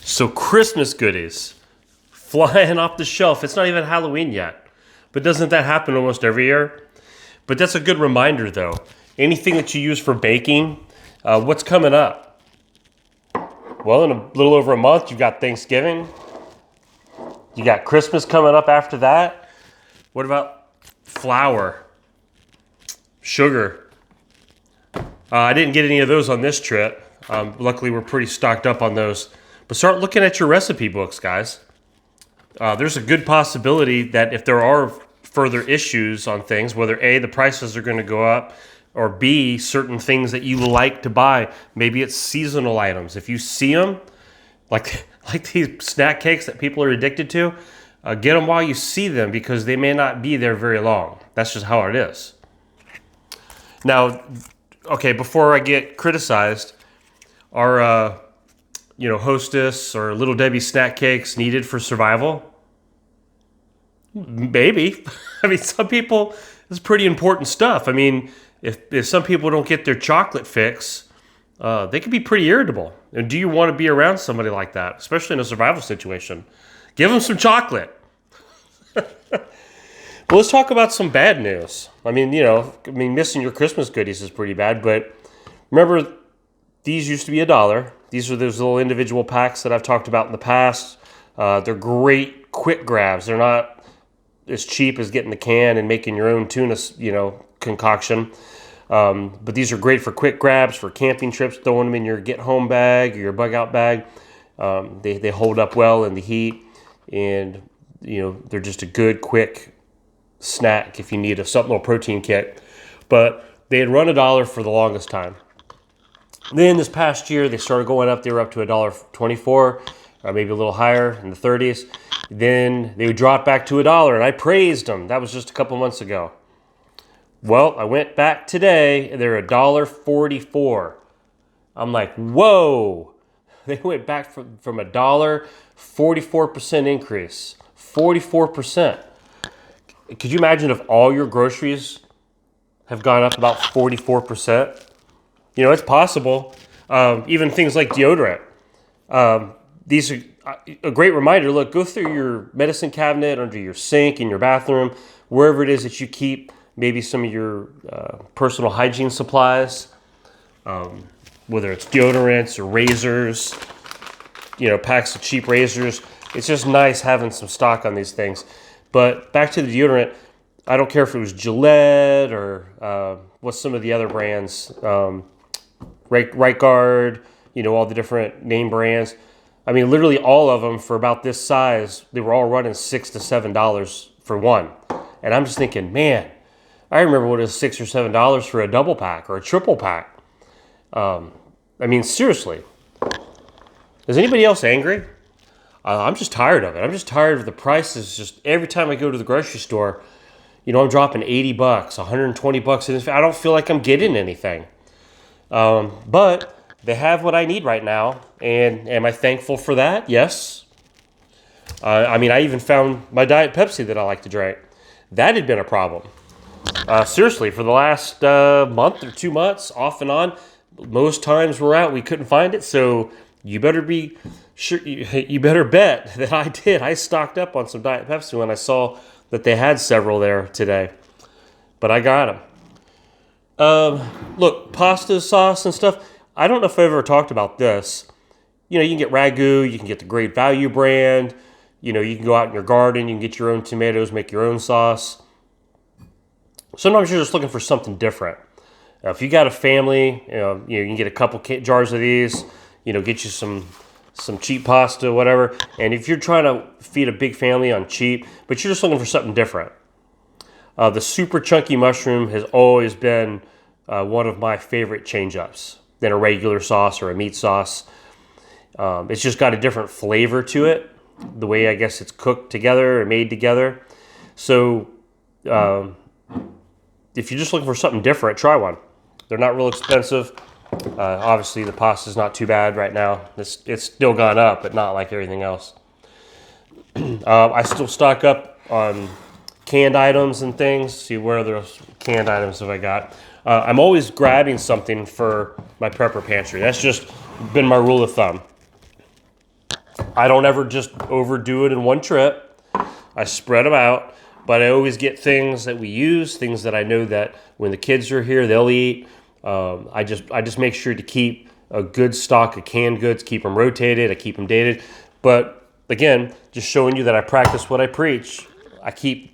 So Christmas goodies flying off the shelf. It's not even Halloween yet. But doesn't that happen almost every year? But that's a good reminder though. Anything that you use for baking, what's coming up? Well, in a little over a month, you've got Thanksgiving. You got Christmas coming up after that. What about flour? Sugar? I didn't get any of those on this trip. Luckily, we're pretty stocked up on those. But start looking at your recipe books, guys. There's a good possibility that if there are further issues on things, whether A, the prices are going to go up, or B, certain things that you like to buy, maybe it's seasonal items. If you see them, like these snack cakes that people are addicted to, get them while you see them because they may not be there very long. That's just how it is. Now, okay, before I get criticized, are Hostess or Little Debbie snack cakes needed for survival? Maybe. I mean, some people, it's pretty important stuff. I mean, if some people don't get their chocolate fix, they can be pretty irritable. And do you want to be around somebody like that, especially in a survival situation? Give them some chocolate. Well, let's talk about some bad news. I mean, missing your Christmas goodies is pretty bad, but remember, these used to be $1. These are those little individual packs that I've talked about in the past. They're great quick grabs. They're not as cheap as getting the can and making your own tuna, concoction. But these are great for quick grabs, for camping trips, throwing them in your get-home bag or your bug-out bag. They hold up well in the heat, and they're just a good, quick snack if you need a supplemental protein kit. But they had run $1 for the longest time. Then this past year, they started going up. They were up to $1.24, maybe a little higher in the 30s. Then they would drop back to $1, and I praised them. That was just a couple months ago. Well, I went back today, and they're $1.44. I'm like, whoa! They went back from $1, 44% increase. 44%. Could you imagine if all your groceries have gone up about 44%? It's possible. Even things like deodorant. These are a great reminder. Look, go through your medicine cabinet, under your sink, in your bathroom, wherever it is that you keep maybe some of your personal hygiene supplies, whether it's deodorants or razors, packs of cheap razors. It's just nice having some stock on these things. But back to the deodorant, I don't care if it was Gillette or what's some of the other brands, Right Guard, all the different name brands. I mean, literally all of them for about this size, they were all running $6 to $7 for one. And I'm just thinking, man, I remember what it was $6 or $7 for a double pack or a triple pack. I mean, seriously. Is anybody else angry? I'm just tired of it. I'm just tired of the prices. Just every time I go to the grocery store, I'm dropping $80, $120. I don't feel like I'm getting anything. But they have what I need right now. And am I thankful for that? Yes. I even found my Diet Pepsi that I like to drink. That had been a problem. Seriously, for the last month or 2 months, off and on, most times we're out, we couldn't find it. So you better be sure, you better bet that I did. I stocked up on some Diet Pepsi when I saw that they had several there today. But I got them. Look, pasta sauce and stuff. I don't know if I've ever talked about this. You can get Ragu, you can get the Great Value brand. You can go out in your garden, you can get your own tomatoes, make your own sauce. Sometimes you're just looking for something different. If you got a family, you can get a couple jars of these. Get you some cheap pasta, whatever. And if you're trying to feed a big family on cheap, but you're just looking for something different. The super chunky mushroom has always been one of my favorite change-ups than a regular sauce or a meat sauce. It's just got a different flavor to it, the way I guess it's cooked together or made together. So if you're just looking for something different, try one. They're not real expensive. Obviously, the pasta's not too bad right now. It's still gone up, but not like everything else. I still stock up on canned items and things. See, where are those canned items have I got? I'm always grabbing something for my prepper pantry. That's just been my rule of thumb. I don't ever just overdo it in one trip. I spread them out, but I always get things that we use, things that I know that when the kids are here, they'll eat. I just make sure to keep a good stock of canned goods, keep them rotated, I keep them dated. But again, just showing you that I practice what I preach. I keep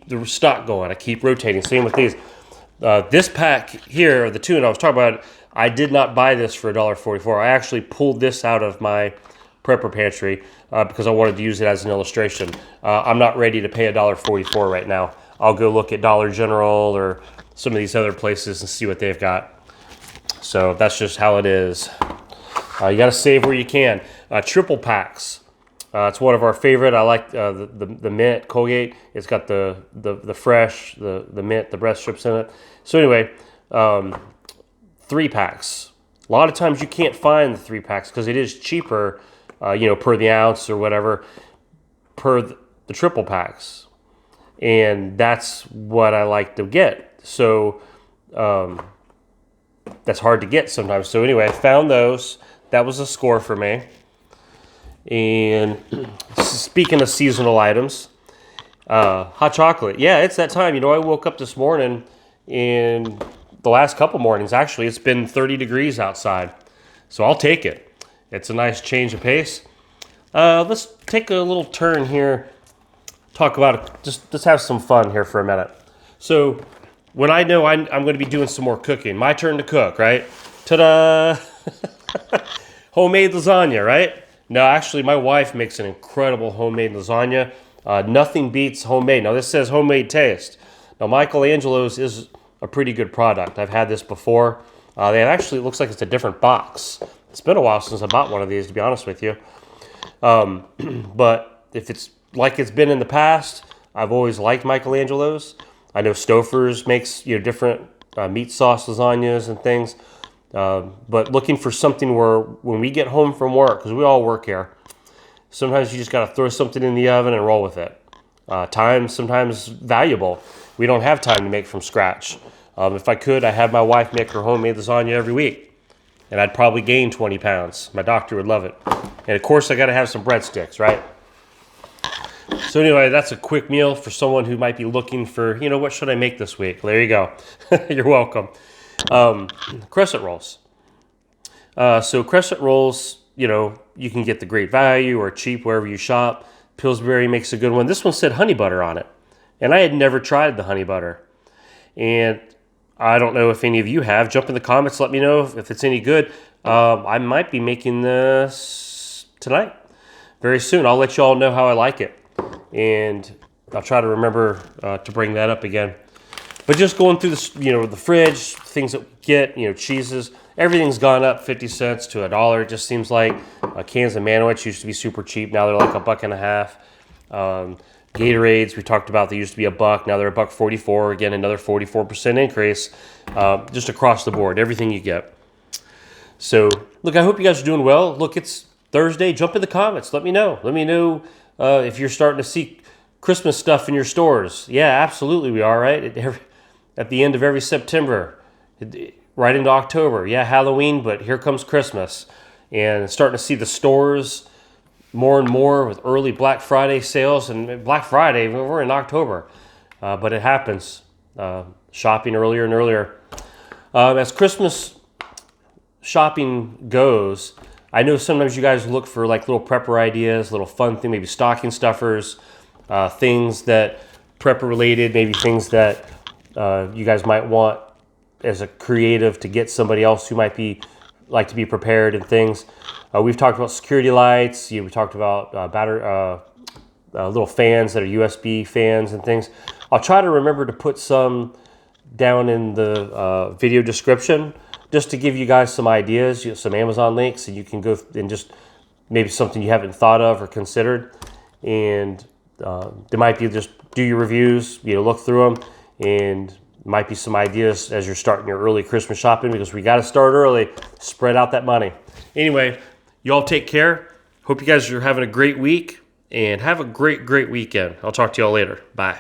the stock going. I keep rotating. Same with these. This pack here, the tuna I was talking about, I did not buy this for $1.44. I actually pulled this out of my prepper pantry because I wanted to use it as an illustration. I'm not ready to pay $1.44 right now. I'll go look at Dollar General or some of these other places and see what they've got. So that's just how it is. You got to save where you can. Triple packs. It's one of our favorite. I like the mint Colgate. It's got the fresh, the mint, the breast strips in it. So anyway, 3 packs. A lot of times you can't find the 3 packs because it is cheaper, per the ounce or whatever, per the triple packs. And that's what I like to get. So that's hard to get sometimes. So anyway, I found those. That was a score for me. And speaking of seasonal items, hot chocolate. Yeah, it's that time. I woke up this morning, and the last couple mornings, actually, it's been 30 degrees outside. So I'll take it. It's a nice change of pace. Let's take a little turn here. Talk about it. Let's have some fun here for a minute. So when I know I'm going to be doing some more cooking, my turn to cook, right? Ta-da! Homemade lasagna, right? No, actually, my wife makes an incredible homemade lasagna. Nothing beats homemade. Now, this says homemade taste. Now, Michelangelo's is a pretty good product. I've had this before. It looks like it's a different box. It's been a while since I bought one of these, to be honest with you. But if it's like it's been in the past, I've always liked Michelangelo's. I know Stouffer's makes different meat sauce lasagnas and things. But looking for something where when we get home from work, because we all work here, sometimes you just got to throw something in the oven and roll with it. Time sometimes valuable. We don't have time to make from scratch. If I could, I'd have my wife make her homemade lasagna every week, and I'd probably gain 20 pounds. My doctor would love it. And of course, I got to have some breadsticks, right? So anyway, that's a quick meal for someone who might be looking for, what should I make this week? Well, there you go. You're welcome. Crescent rolls. So crescent rolls, you can get the great value or cheap wherever you shop. Pillsbury makes a good one. This one said honey butter on it. And I had never tried the honey butter. And I don't know if any of you have. Jump in the comments. Let me know if it's any good. I might be making this tonight. Very soon. I'll let you all know how I like it. And I'll try to remember to bring that up again. But just going through the fridge, things that we get, cheeses, everything's gone up 50 cents to $1. It just seems like cans of Manowitz used to be super cheap. Now they're like $1.50. Gatorades, we talked about, they used to be $1. Now they're $1.44. Again, another 44% increase just across the board, everything you get. So, look, I hope you guys are doing well. Look, it's Thursday. Jump in the comments. Let me know. Let me know if you're starting to see Christmas stuff in your stores. Yeah, absolutely we are, right? At the end of every September, right into October. Yeah, Halloween, but here comes Christmas. And starting to see the stores more and more with early Black Friday sales. And Black Friday, we're in October, but it happens. Shopping earlier and earlier. As Christmas shopping goes, I know sometimes you guys look for like little prepper ideas, little fun thing, maybe stocking stuffers, things that prepper related, maybe things that you guys might want as a creative to get somebody else who might be like to be prepared and things. We've talked about security lights. We talked about little fans that are USB fans and things. I'll try to remember to put some down in the video description just to give you guys some ideas, some Amazon links, and you can go and just maybe something you haven't thought of or considered. And there might be just do your reviews, look through them, and might be some ideas as you're starting your early Christmas shopping, because we got to start early, spread out that money. Anyway, y'all take care. Hope you guys are having a great week, and have a great weekend. I'll talk to y'all later. Bye.